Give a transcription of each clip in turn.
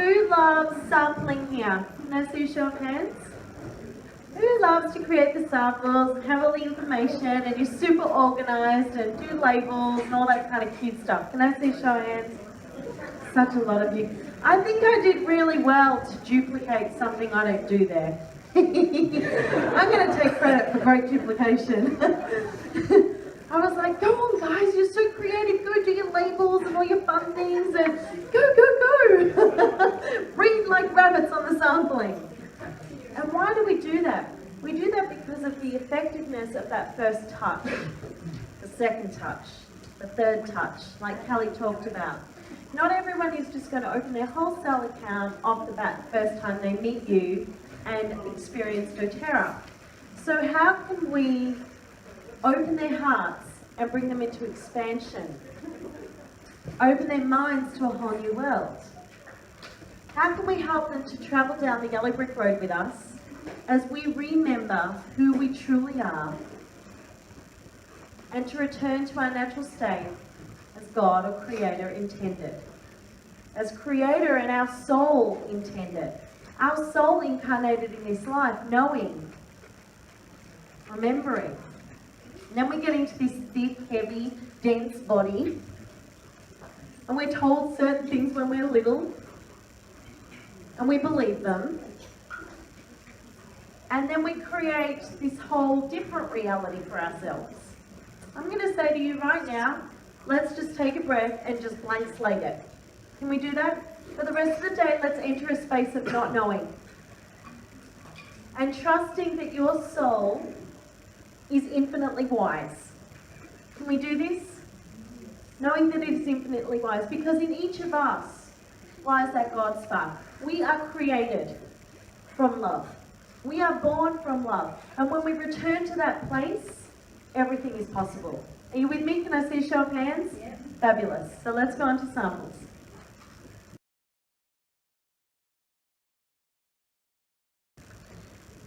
Who loves sampling here? Can I see a show of hands? Who loves to create the samples and have all the information and you're super organised and do labels and all that kind of cute stuff? Can I see a show of hands? Such a lot of you. I think I did really well to duplicate something I don't do there. I'm going to take credit for great duplication. I was like, go on guys, you're so creative, go do your labels and all your fun things and go, go, go. Breathe like rabbits on the sampling. And why do we do that? We do that because of the effectiveness of that first touch, the second touch, the third touch, like Kelly talked about. Not everyone is just going to open their wholesale account off the bat the first time they meet you and experience doTERRA. So how can we open their hearts and bring them into expansion? Open their minds to a whole new world. How can we help them to travel down the yellow brick road with us as we remember who we truly are and to return to our natural state as God or Creator intended? As Creator and our soul intended. Our soul incarnated in this life, knowing, remembering. And then we get into this thick, heavy, dense body, and we're told certain things when we're little, and we believe them. And then we create this whole different reality for ourselves. I'm going to say to you right now, let's just take a breath and just blank slate it. Can we do that? For the rest of the day, let's enter a space of not knowing. And trusting that your soul is infinitely wise. Can we do this? Knowing that it is infinitely wise. Because in each of us lies that God spark. We are created from love. We are born from love. And when we return to that place, everything is possible. Are you with me? Can I see a show of hands? Yeah. Fabulous. So let's go on to samples.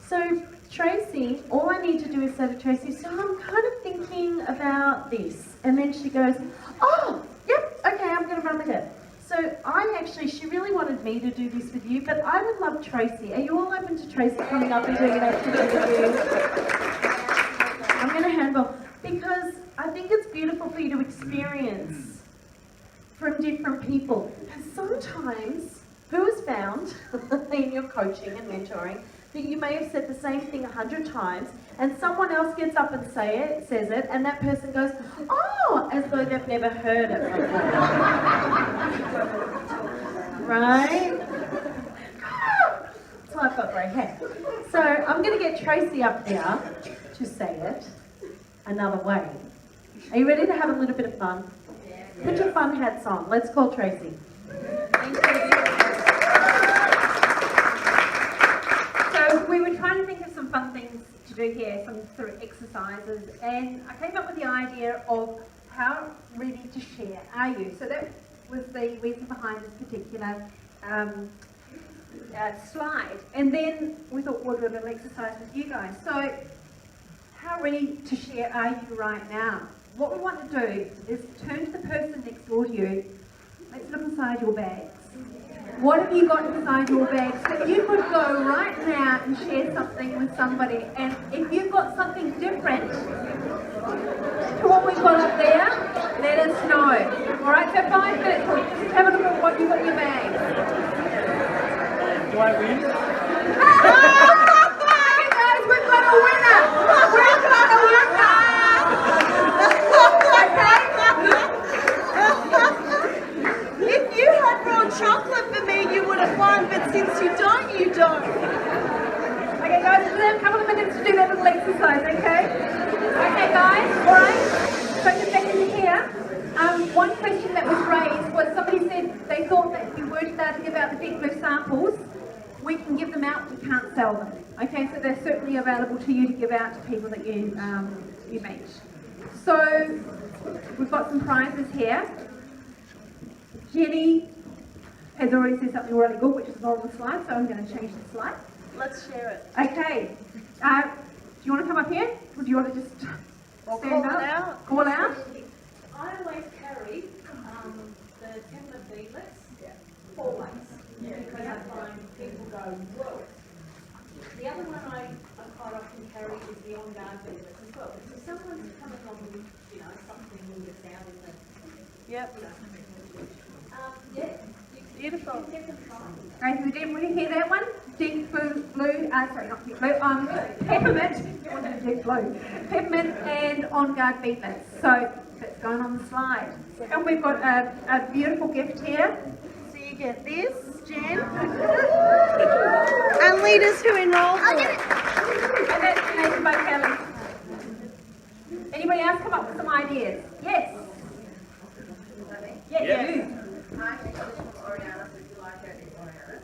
So Tracy, all I need to do is say to Tracy, so I'm kind of thinking about this. And then she goes, oh, yep, okay, I'm going to run with it. So she really wanted me to do this with you, but I would love Tracy. Are you all open to Tracy coming up and doing an activity with you? I'm going to handle, because I think it's beautiful for you to experience from different people. And sometimes, who has found in your coaching and mentoring, that you may have said the same thing 100 times, and someone else gets up and says it, and that person goes, oh, as though they've never heard it before. Right? That's why I've got grey hair. So I'm going to get Tracy up here to say it another way. Are you ready to have a little bit of fun? Put your fun hats on. Let's call Tracy. Thank you. We were trying to think of some fun things to do here, some sort of exercises, and I came up with the idea of how ready to share are you? So that was the reason behind this particular slide. And then we thought we'll do a little exercise with you guys. So how ready to share are you right now? What we want to do is turn to the person next door to you. Let's look inside your bags. What have you got inside your bag? So you could go right now and share something with somebody, and if you've got something different to what we've got up there, let us know. Alright, so 5 minutes, we'll just have a look at what you've got in your bag. Do I win? Okay guys, we've got a winner! We've got a winner! If you had brought chocolate for me, you would have won, but since you don't, you don't. Okay guys, we'll have a couple of minutes to do that little exercise, okay? Okay guys, alright, so just back into here. One question that was raised was somebody said they thought that if you weren't allowed to give out the big blue samples, we can give them out, we can't sell them. Okay, so they're certainly available to you to give out to people that you meet. So, we've got some prizes here. Jenny has already said something really good, which is not on the slide, so I'm going to change the slide. Let's share it. Okay. Do you want to come up here? Or do you want to just stand up? Out. Call out? I always carry the template beadlets always, because Yep. Beautiful. Right, we didn't really hear that one. Deep blue, sorry, not deep blue, peppermint, I wanted deep blue. Peppermint and on guard beetlets. So that's going on the slide. And we've got a beautiful gift here. So you get this, Jen. And leaders who enroll. And that's donated by Kelly. Anybody else come up with some ideas? Yes. Yeah, you. Hi, this is Oriana, so if you like it, it's Oriana.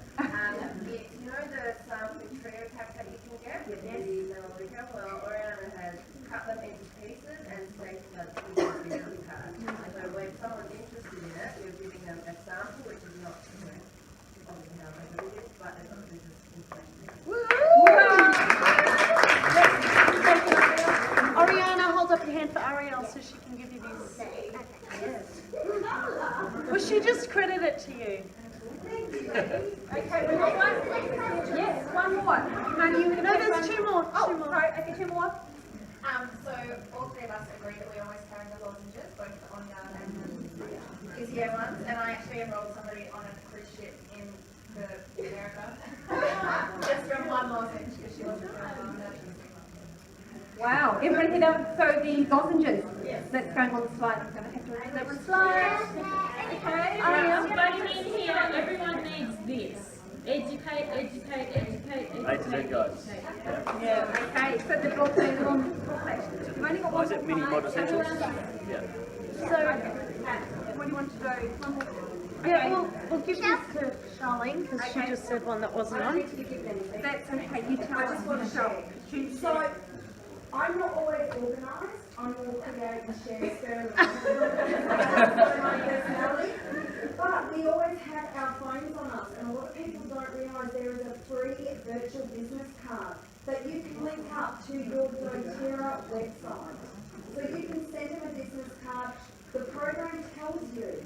You know the sample trio pack that you can get with the liquor? Well, Oriana has cut them into pieces and saved them into a business card. So when someone's interested in it, you're giving them a sample, which is not, obviously how much it is, but it's not business information. Oriana, hold up your hand for Ariel so she can give you these. Well, she just credited it to you. Okay, we've got one. Yes, one more. No, there's two more. Oh, sorry, okay, two more. So all three of us agree that we always carry the lozenges, both the on-yard and the easier ones. And I actually enrolled somebody on a cruise ship in America just from one lozenge because she wasn't from Wow, everybody hear that? So the lozenges, that's going on the slide. I'm going to have to remove that one slide. Okay, Everybody in here, everyone needs this. Educate, educate, educate, educate. A to Z guys. Yeah. Okay, so the book is on booklet. You've only got one Is it mini mod essentials? Yeah. So, What do you want to do? One more. yeah, we'll give this to Charlene because she just said one that wasn't on. That's okay, you tell us what to show. So, I'm not always organised, I'm more creative and share experiment. My personality. But we always have our phones on us, and a lot of people don't realise there is a free virtual business card that you can link up to your doTERRA website. So you can send them a business card. The program tells you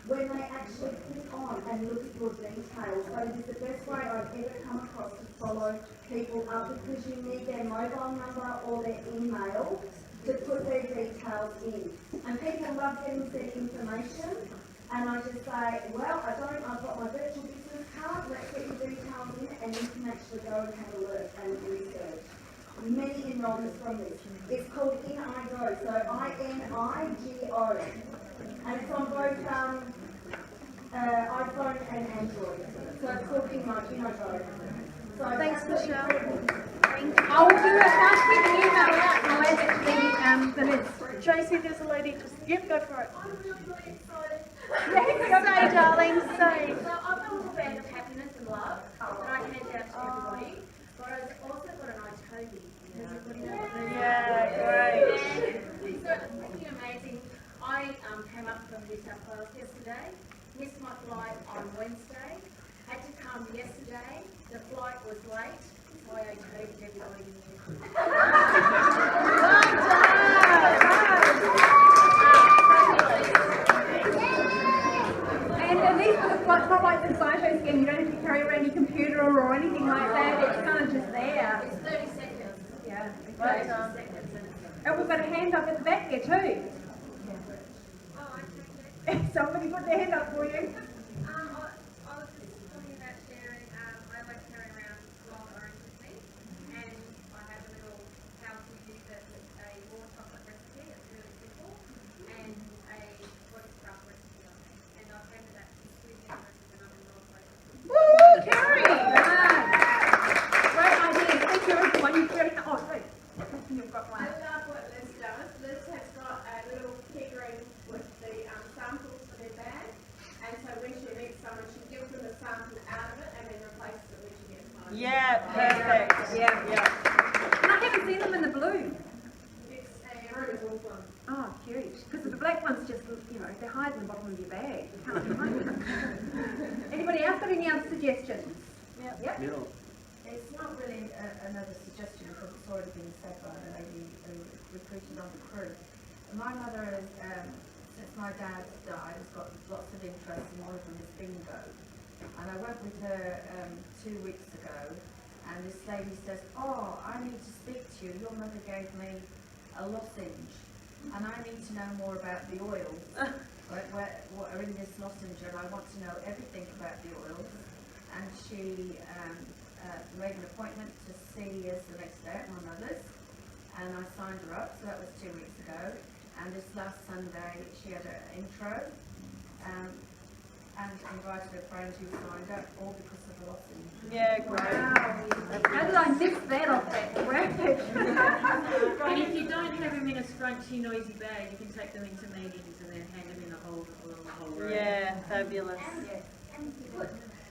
when they actually click on and look at your details. But it is the best way I've ever come across to follow people up because you need their mobile number or their email to put their details in. And people love getting said information. And I just say, well, I've got my virtual business card, let's get your details in, and you can actually go and have a look and research. Many enrollments from this. It's called INIGO, so INIGO. And it's on both iPhone and Android. So it's called INIGO. So Thanks, Michelle. I'll do a housekeeping email out and I'll add it to the list. Tracy, there's a lady just. Yep, go for it. I'm really excited. Say, darling, say. So I've got a little band of happiness and love that I hand out to everybody, but I've also got an iToby. Does everybody know what that is? Yeah, great. And so it's pretty amazing. I came up from New South Wales yesterday, missed my flight on Wednesday, had to come yesterday, the flight was late, so I iTobied everybody in And these are not like the SciShow scheme, you don't have to carry around your computer or anything like that, it's kind of just there. It's 30 seconds. Yeah. 30 seconds. And we've got a hand up at the back there too. Somebody put their hand up for you. I was just talking about sharing, I like to carry around wild orange with me, and I have a little how-to that's a raw chocolate recipe, it's really simple, and a body scrub recipe on it, and I've handed that to Susie and I'm involved with it. Woo, Carrie! Great idea, thank you everyone, you've got to, oh, good. You've got one. I love what Liz does. Liz has got a little key ring with the samples for their bag, and so when she meets someone, she gives them a sample out of it and then replaces it when she gets home. Yeah, perfect. Yeah. And I haven't seen them in the blue. It's a really cool one. Oh, cute. Because the black ones just, they hide in the bottom of your bag. You can't find them. Anybody else got any other suggestions? Yep. Middle. It's not really another suggestion because it's already been said by the lady who recruited on the crew. My mother is, since my dad died, has got lots of interest in one of them is bingo. And I went with her 2 weeks ago and this lady says, oh, I need to speak to you. Your mother gave me a lozenge and I need to know more about the oils. what are in this lozenge, and I want to know everything about the oils. And she made an appointment to see us the next day at my mother's, and I signed her up, so that was 2 weeks ago. And this last Sunday she had an intro, and invited a friend who signed up, all because of the lozenge. Yeah, great. Wow. How did I miss that off that graphic? And if you don't have them in a scrunchy, noisy bag, you can take them into meetings and then hang them in along the whole road. Yeah, fabulous. And put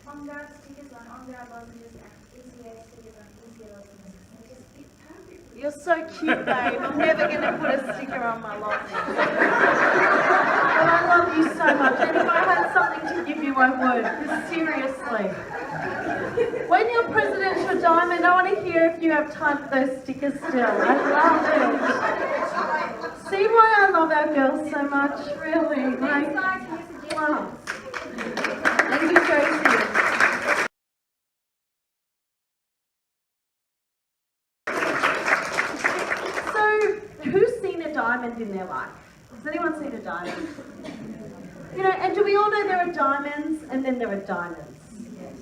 on-guard stickers on on-guard lozenges and ETA stickers on ETA lozenges. They just fit perfectly. You're so cute, babe. I'm never going to put a sticker on my lozenge. But I love you so much. And if I had something to give you, I would. Seriously. When you're Presidential Diamond, I want to hear if you have time for those stickers still. I love it. See why I love our girls so much? Really. Like, wow. Thank you, Tracy. Who's seen a diamond in their life? Has anyone seen a diamond? You know, and do we all know there are diamonds and then there are diamonds? Yes.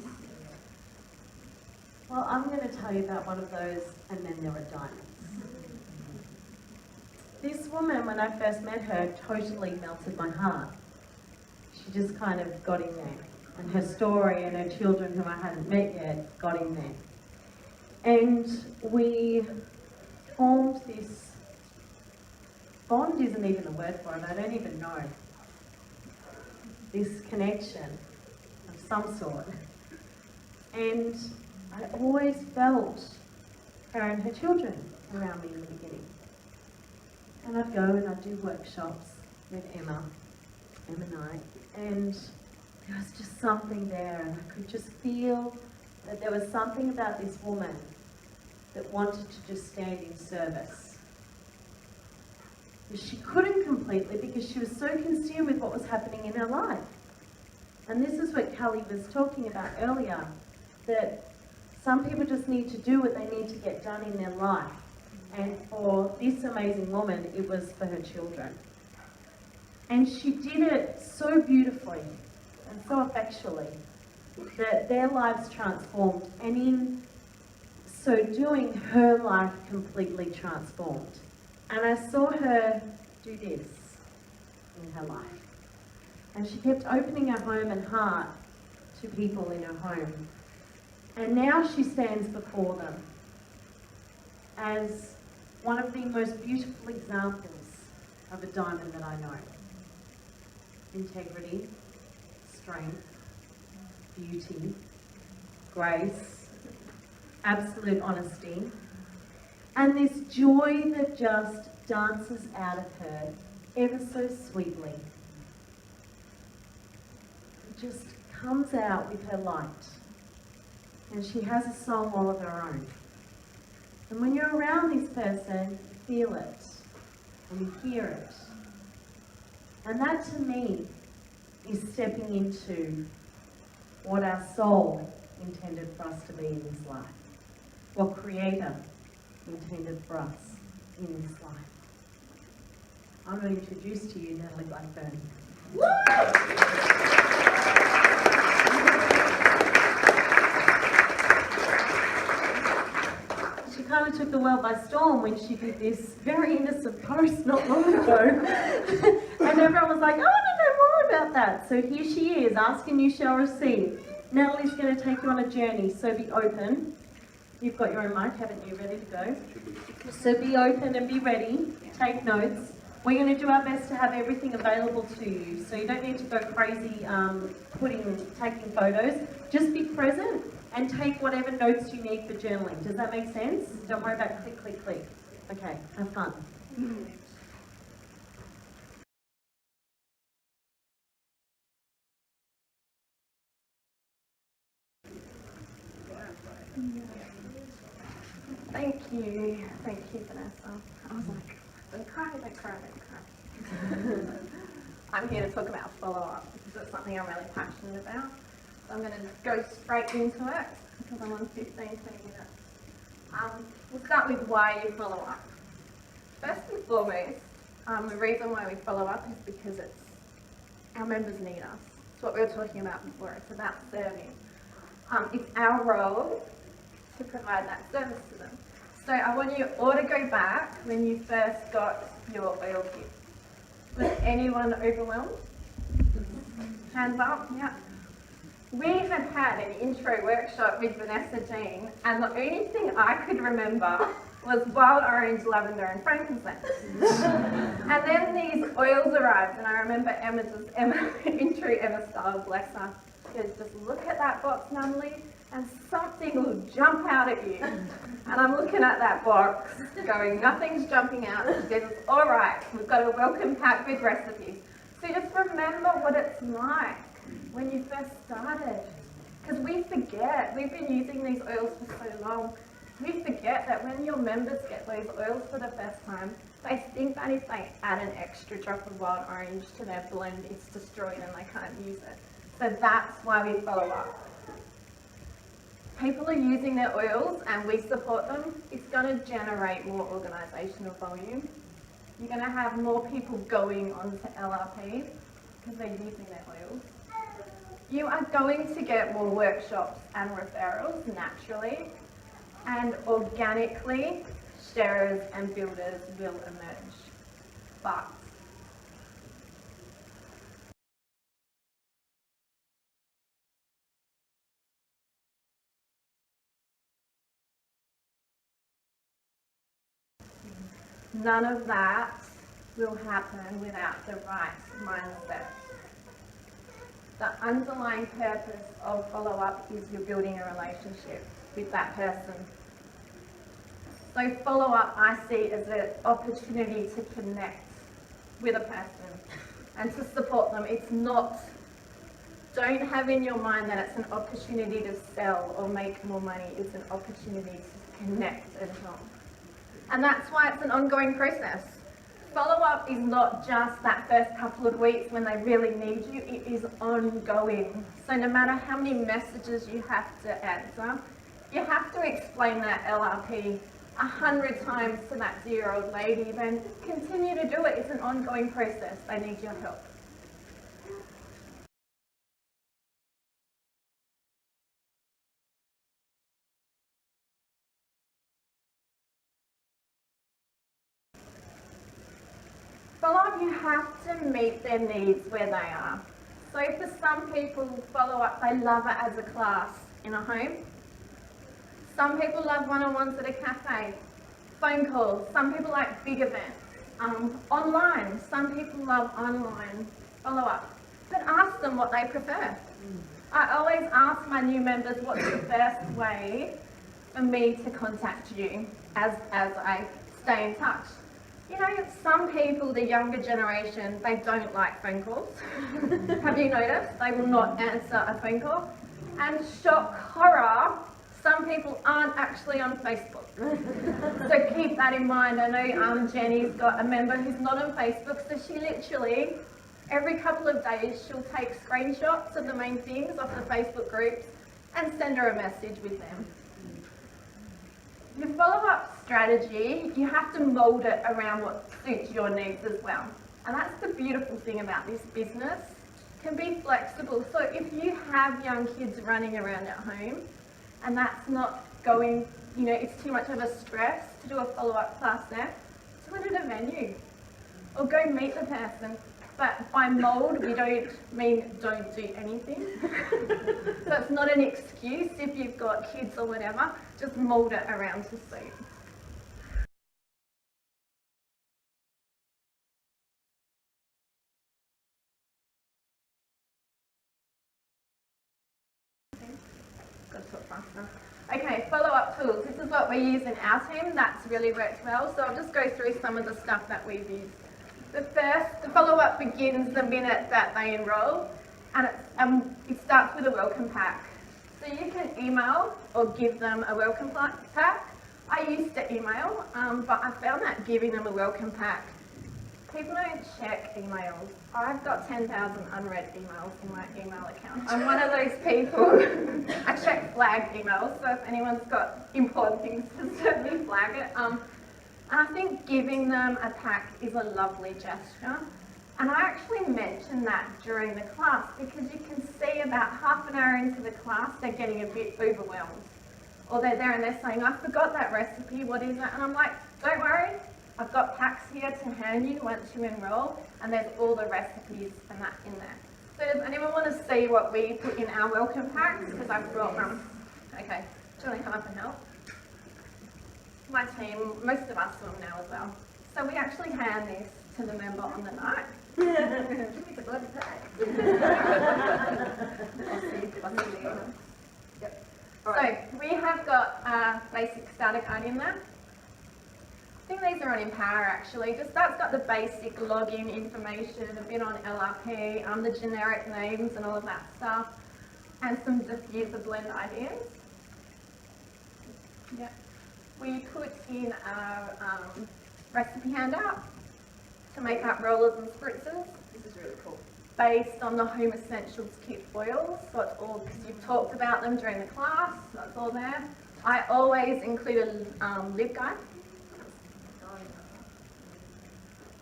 Well, I'm going to tell you about one of those, and then there are diamonds. This woman, when I first met her, totally melted my heart. She just kind of got in there. And her story and her children, whom I hadn't met yet, got in there. And we formed this bond, isn't even the word for it, I don't even know. This connection of some sort. And I always felt her and her children around me in the beginning. And I'd go and I'd do workshops with Emma Knight, and there was just something there, and I could just feel that there was something about this woman that wanted to just stand in service. But she couldn't completely because she was so consumed with what was happening in her life. And this is what Kelly was talking about earlier, that some people just need to do what they need to get done in their life. And for this amazing woman, it was for her children. And she did it so beautifully and so effectually that their lives transformed, and in so doing, her life completely transformed. And I saw her do this in her life. And she kept opening her home and heart to people in her home. And now she stands before them as one of the most beautiful examples of a diamond that I know. Integrity, strength, beauty, grace, absolute honesty, and this joy that just dances out of her ever so sweetly. It just comes out with her light. And she has a song all of her own. And when you're around this person, you feel it and you hear it. And that to me is stepping into what our soul intended for us to be in this life. What Creator intended for us in this life. I'm going to introduce to you Natalie Blackburne. She kind of took the world by storm when she did this very innocent post not long ago. And everyone was like, I want to know more about that. So here she is, ask and you shall receive. Natalie's going to take you on a journey, so be open. You've got your own mic, haven't you? Ready to go? So be open and be ready. Take notes. We're going to do our best to have everything available to you. So you don't need to go crazy taking photos. Just be present and take whatever notes you need for journaling. Does that make sense? Don't worry about click, click, click. Okay, have fun. Thank you, Vanessa. I was like, don't cry. I'm here to talk about follow-up because it's something I'm really passionate about. So I'm going to go straight into it because I'm on 15, 20 minutes. We'll start with why you follow up. First and foremost, the reason why we follow up is because it's our members need us. It's what we were talking about before. It's about serving. It's our role to provide that service to them. So I want you all to go back when you first got your oil kit. Was anyone overwhelmed? Hands up, yeah. We had an intro workshop with Vanessa Jean, and the only thing I could remember was wild orange, lavender, and frankincense. And then these oils arrived, and I remember Emma, in true Emma style, bless her, she goes, just look at that box, Natalie, and something will jump out at you. And I'm looking at that box, going, nothing's jumping out. And she goes, all right, we've got a welcome pack with recipes. So just remember what it's like when you first started. Because we forget, we've been using these oils for so long, we forget that when your members get those oils for the first time, they think that if they add an extra drop of wild orange to their blend, it's destroyed and they can't use it. So that's why we follow up. People are using their oils and we support them, it's going to generate more organisational volume. You're going to have more people going onto LRP because they're using their oils. You are going to get more workshops and referrals naturally, and organically, sharers and builders will emerge. But none of that will happen without the right mindset. The underlying purpose of follow-up is you're building a relationship with that person. So follow-up I see as an opportunity to connect with a person and to support them. It's not, don't have in your mind that it's an opportunity to sell or make more money. It's an opportunity to connect and help. And that's why it's an ongoing process. Follow-up is not just that first couple of weeks when they really need you, it is ongoing. So no matter how many messages you have to answer, you have to explain that LRP 100 times to that 0-year-old lady, then continue to do it. It's an ongoing process. They need your help. Follow-up, you have to meet their needs where they are. So for some people, follow-up, they love it as a class in a home. Some people love one-on-ones at a cafe, phone calls. Some people like big events, online. Some people love online follow-up. But ask them what they prefer. I always ask my new members, what's the best way for me to contact you as I stay in touch? You know, some people, the younger generation, they don't like phone calls. Have you noticed? They will not answer a phone call. And shock horror, some people aren't actually on Facebook. So keep that in mind. I know Jenny's got a member who's not on Facebook, so she literally, every couple of days, she'll take screenshots of the main things off the Facebook groups and send her a message with them. Your follow-up strategy, you have to mould it around what suits your needs as well. And that's the beautiful thing about this business. It can be flexible. So if you have young kids running around at home and that's not going, you know, it's too much of a stress to do a follow-up class there, do it at a venue or go meet the person. But by mould, we don't mean don't do anything. So it's not an excuse if you've got kids or whatever, just mould it around to suit. Got to talk faster. Okay, follow-up tools. This is what we use in our team. That's really worked well. So I'll just go through some of the stuff that we've used. The follow-up begins the minute that they enrol, and it starts with a welcome pack. So you can email or give them a welcome pack. I used to email, but I found that giving them a welcome pack, people don't check emails. I've got 10,000 unread emails in my email account. I'm one of those people. I check flagged emails, so if anyone's got important things to certainly flag it. And I think giving them a pack is a lovely gesture. And I actually mentioned that during the class because you can see about half an hour into the class, they're getting a bit overwhelmed. Or they're there and they're saying, I forgot that recipe, what is it? And I'm like, don't worry, I've got packs here to hand you once you enroll, and there's all the recipes and that in there. So does anyone want to see what we put in our welcome packs? Because I've brought them. Okay, do you want to come up and help? My team, most of us do them now as well. So we actually hand this to the member on the night. It's a bloody Yep. So we have got a basic starter guide in there. I think these are on Empower actually. Just that's got the basic login information, a bit on LRP, the generic names and all of that stuff, and some diffuser blend ideas. Yep. We put in our recipe handout to make up rollers and spritzers. This is really cool. Based on the Home Essentials kit oils, so it's all, because you've talked about them during the class, so it's all there. I always include a lib guide.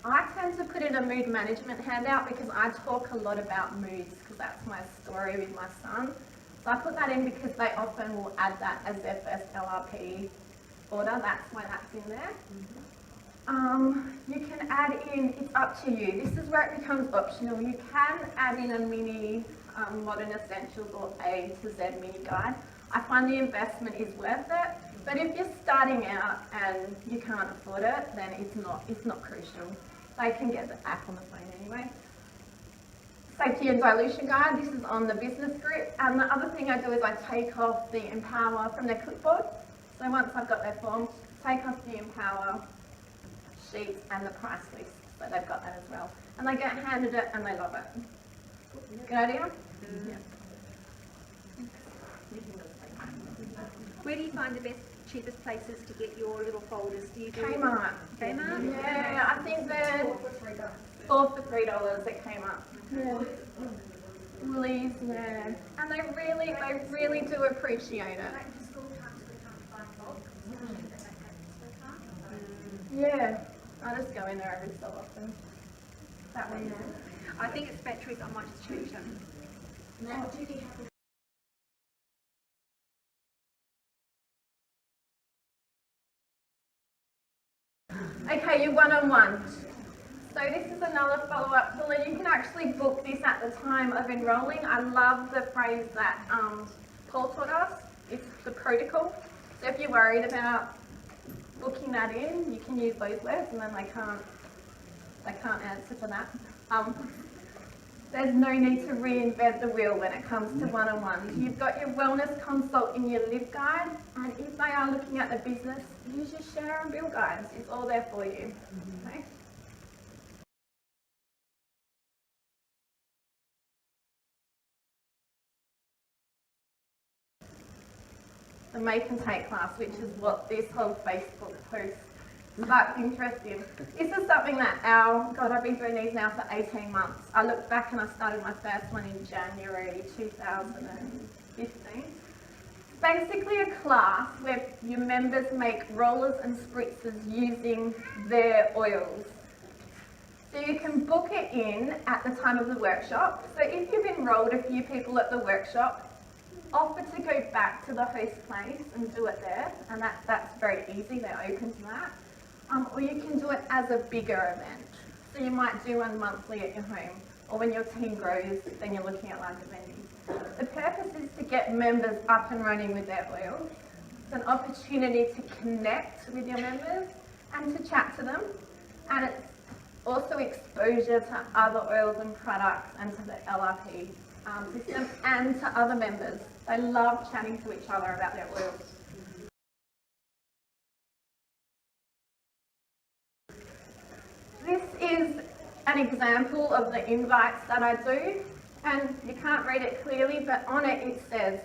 I tend to put in a mood management handout because I talk a lot about moods because that's my story with my son. So I put that in because they often will add that as their first LRP order. That's why that's in there. You can add in, it's up to you. This is where it becomes optional. You can add in a mini Modern Essentials or A to Z mini guide. I find the investment is worth it, but if you're starting out and you can't afford it, then it's not crucial. They can get the app on the phone anyway. Safety and dilution guide, this is on the business group. And the other thing I do is I take off the Empower from their clipboard. So once I've got their forms, take off the Empower sheets and the price list. So they've got that as well. And they get handed it and they love it. Good idea? Yeah. Where do you find the best, cheapest places to get your little folders? Do you do Kmart. Kmart? Yeah, I think they're 4 for $3 at Kmart. Yeah. Woolies, yeah. And they really do appreciate it. Yeah. I just go in there every so often. That way now. I think it's batteries, I might just change them. Now, do you have Okay, you're one-on-one. So this is another follow-up tool, and you can actually book this at the time of enrolling. I love the phrase that Paul taught us. It's the protocol. So if you're worried about booking that in, you can use those words, and then they can't answer for that. There's no need to reinvent the wheel when it comes to one-on-ones. You've got your wellness consult in your live guide, and if they are looking at the business, use your share and bill guides. It's all there for you. Okay? The make and take class, which is what this whole Facebook post sparked interest in. This is something that I've been doing these now for 18 months. I looked back and I started my first one in January 2015. It's basically a class where your members make rollers and spritzers using their oils. So you can book it in at the time of the workshop. So if you've enrolled a few people at the workshop, offer to go back to the host place and do it there, and that's very easy, they're open to that. Or you can do it as a bigger event. So you might do one monthly at your home, or when your team grows, then you're looking at larger venues. The purpose is to get members up and running with their oils. It's an opportunity to connect with your members and to chat to them, and it's also exposure to other oils and products and to the LRP system and to other members. They love chatting to each other about their oils. This is an example of the invites that I do, and you can't read it clearly, but on it it says,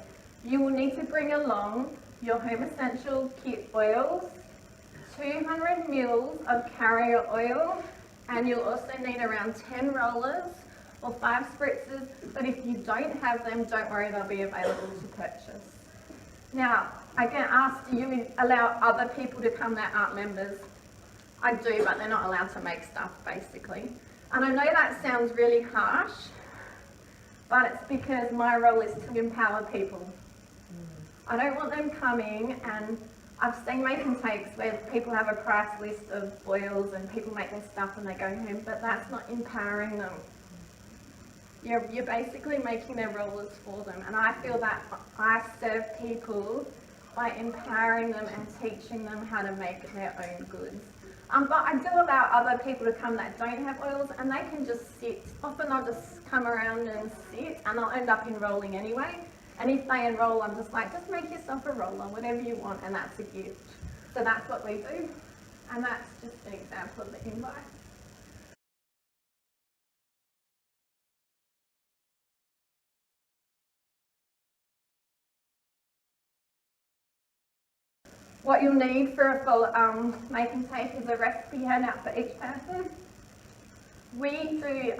you will need to bring along your Home Essentials kit oils, 200 mils of carrier oil, and you'll also need around 10 rollers or 5 spritzers, but if you don't have them, don't worry, they'll be available to purchase. Now, I get asked, do you allow other people to come that aren't members? I do, but they're not allowed to make stuff, basically. And I know that sounds really harsh, but it's because my role is to empower people. I don't want them coming, and I've seen make and takes where people have a price list of oils and people make their stuff and they go home, but that's not empowering them. You're basically making their rollers for them, and I feel that I serve people by empowering them and teaching them how to make their own goods. But I do allow other people to come that don't have oils, and they can just sit. Often I'll just come around and sit, and I'll end up enrolling anyway. And if they enroll, I'm just like, just make yourself a roller, whatever you want, and that's a gift. So that's what we do, and that's just an example of the invite. What you'll need for a full make and take is a recipe handout for each person. We do,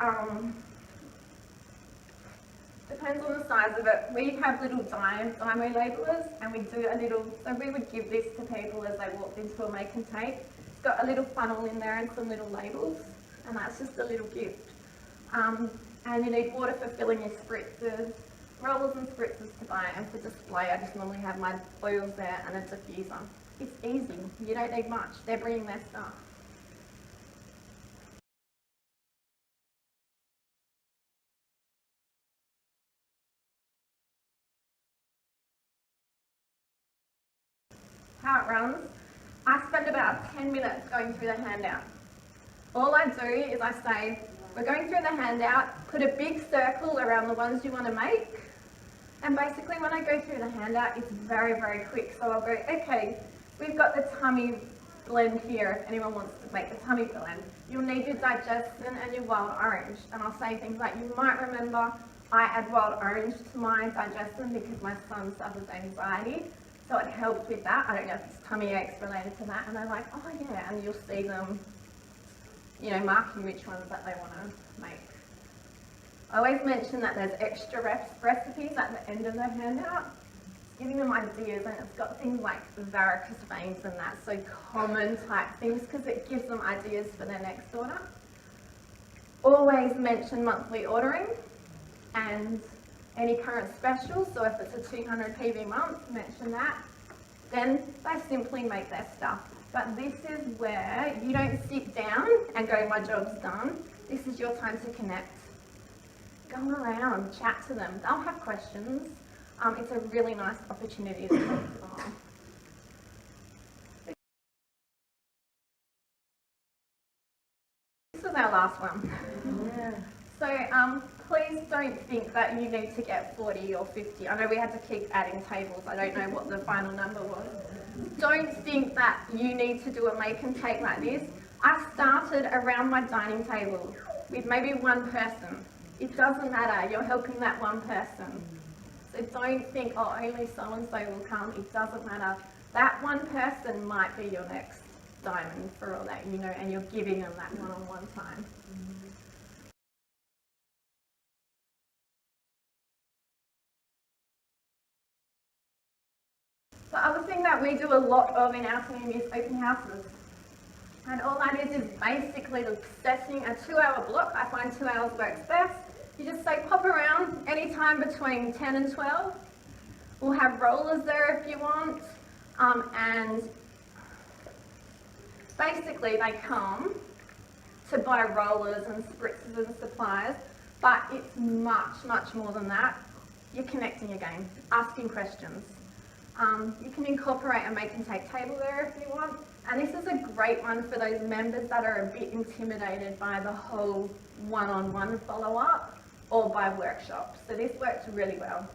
depends on the size of it, we have little dymo labelers, and we do a little, so we would give this to people as they walked into a make and take. It's got a little funnel in there and some little labels, and that's just a little gift. And you need water for filling your spritzers, rollers and spritzers to buy, and for display I just normally have my oils there and a diffuser. It's easy, you don't need much, they're bringing their stuff. How it runs, I spend about 10 minutes going through the handout. All I do is I say, we're going through the handout, put a big circle around the ones you want to make. And basically when I go through the handout, it's very, very quick. So I'll go, okay, we've got the tummy blend here, if anyone wants to make the tummy blend. You'll need your digestion and your wild orange. And I'll say things like, you might remember I add wild orange to my digestion because my son suffers anxiety. So it helps with that. I don't know if it's tummy aches related to that. And they're like, oh yeah, and you'll see them, you know, marking which ones that they want to make. I always mention that there's extra recipes at the end of the handout. It's giving them ideas, and it's got things like varicose veins and that, so common type things, because it gives them ideas for their next order. Always mention monthly ordering and any current specials, so if it's a 200 PV month, mention that. Then they simply make their stuff. But this is where you don't sit down and go, my job's done. This is your time to connect. Go around, chat to them. They'll have questions. It's a really nice opportunity to talk to them. This is our last one. Yeah. So please don't think that you need to get 40 or 50. I know we had to keep adding tables. I don't know what the final number was. Don't think that you need to do a make and take like this. I started around my dining table with maybe one person. It doesn't matter, you're helping that one person. So don't think, oh, only so-and-so will come. It doesn't matter. That one person might be your next diamond for all that you know, and you're giving them that one-on-one time. The other thing that we do a lot of in our team is open houses. And all that is basically setting a 2-hour block. I find 2 hours works best. You just say pop around anytime between 10 and 12. We'll have rollers there if you want. And basically they come to buy rollers and spritzers and supplies, but it's much, much more than that. You're connecting again, asking questions. You can incorporate a make and take table there if you want. And this is a great one for those members that are a bit intimidated by the whole one-on-one follow-up or by workshops. So this works really well.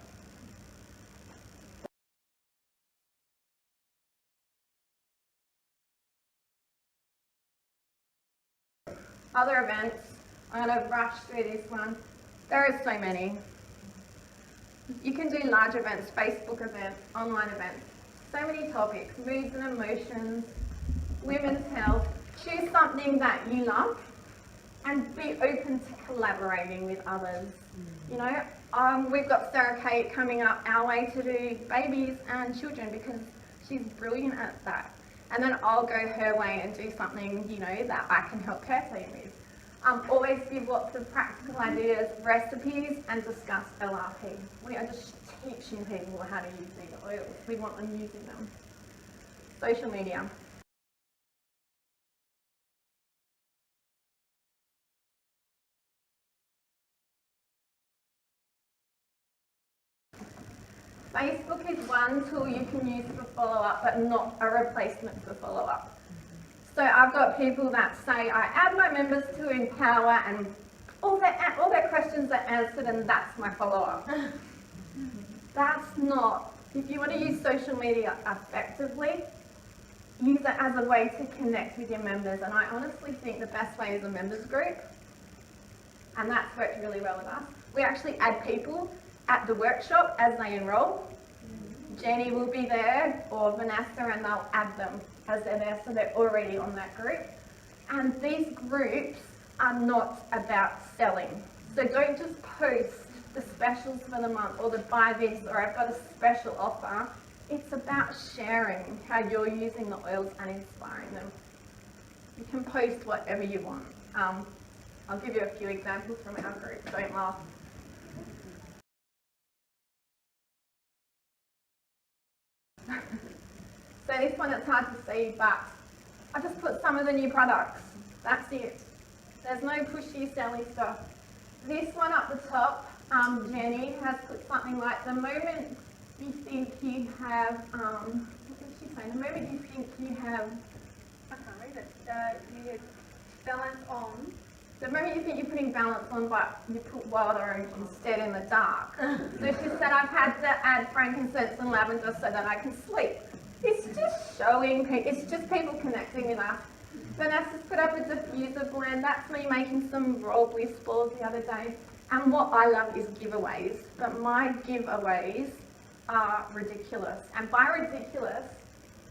Other events, I'm going to rush through this one. There are so many. You can do large events, Facebook events, online events. So many topics, moods and emotions, women's health. Choose something that you love and be open to collaborating with others. You know, we've got Sarah Kate coming up our way to do babies and children because she's brilliant at that. And then I'll go her way and do something, you know, that I can help her team with. Always give lots of practical ideas, recipes, and discuss LRP. We are just teaching people how to use these oils. We want them using them. Social media. Facebook is one tool you can use for follow-up, but not a replacement for follow-up. So I've got people that say, I add my members to Empower and all their questions are answered and that's my follow-up. That's not, if you want to use social media effectively, use it as a way to connect with your members. And I honestly think the best way is a members group. And that's worked really well with us. We actually add people at the workshop as they enroll. Jenny will be there, or Vanessa, and they'll add them as they're there, so they're already on that group. And these groups are not about selling. So don't just post the specials for the month or the buy this or I've got a special offer. It's about sharing how you're using the oils and inspiring them. You can post whatever you want. I'll give you a few examples from our group, don't laugh. So this one it's hard to see, but I just put some of the new products. That's it. There's no pushy, selling stuff. This one up the top, Jenny has put something like, the moment you think you have, what did she say? The moment you think you have, I can't read it, you balance on. The moment you think you're putting balance on, but you put wild orange instead in the dark. So she said, I've had to add frankincense and lavender so that I can sleep. It's just showing, it's just people connecting with us. Vanessa's put up a diffuser blend. That's me making some roll bliss balls the other day. And what I love is giveaways. But my giveaways are ridiculous. And by ridiculous,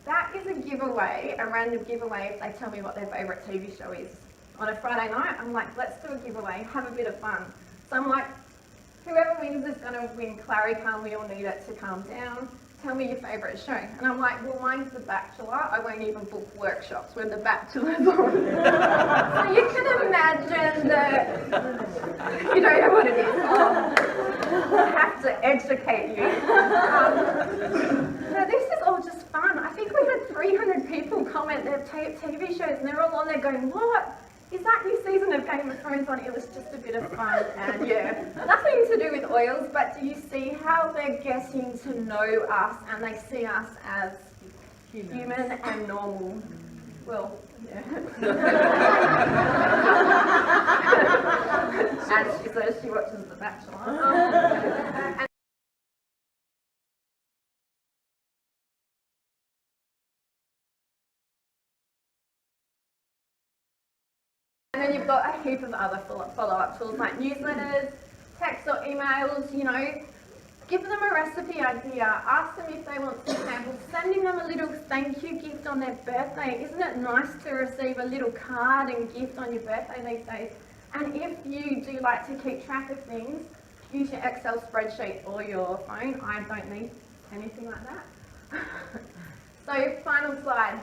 that is a giveaway, a random giveaway if they tell me what their favourite TV show is. On a Friday night, I'm like, let's do a giveaway, have a bit of fun. So I'm like, whoever wins is going to win Clary-Calm, we all need it to calm down. Tell me your favourite show. And I'm like, well, mine's The Bachelor. I won't even book workshops when The Bachelor's on. So you can imagine that you don't know what it is. I have to educate you. No, this is all just fun. I think we had 300 people comment their TV shows and they're all on there going, what? Is that new season of Game of Thrones on? It was just a bit of fun and yeah, nothing to do with oils, but do you see how they're getting to know us and they see us as human and normal? Well, yeah. And she says she watches The Bachelor. And then you've got a heap of other follow-up tools like newsletters, text or emails, you know. Give them a recipe idea, ask them if they want some samples, sending them a little thank you gift on their birthday. Isn't it nice to receive a little card and gift on your birthday these days? And if you do like to keep track of things, use your Excel spreadsheet or your phone. I don't need anything like that. So final slide.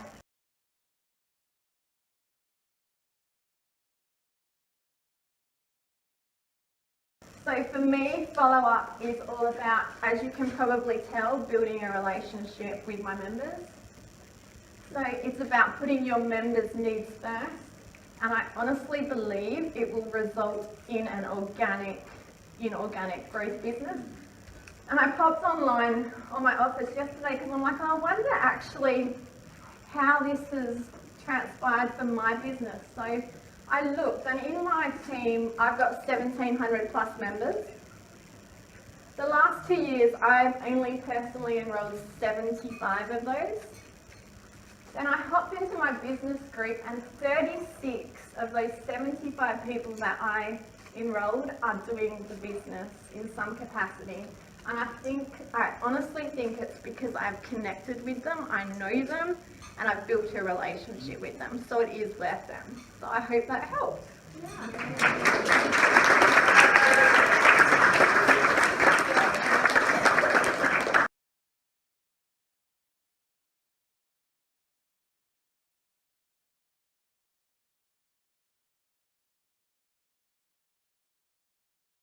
So for me, follow-up is all about, as you can probably tell, building a relationship with my members. So it's about putting your members' needs first, and I honestly believe it will result in an organic growth business. And I popped online on my office yesterday because I'm like, I wonder actually how this has transpired for my business. So I looked, and in my team, I've got 1,700 plus members. The last 2 years, I've only personally enrolled 75 of those. Then I hopped into my business group, and 36 of those 75 people that I enrolled are doing the business in some capacity. And I honestly think it's because I've connected with them, I know them, and I've built a relationship with them. So it is worth them. So I hope that helps. Yeah.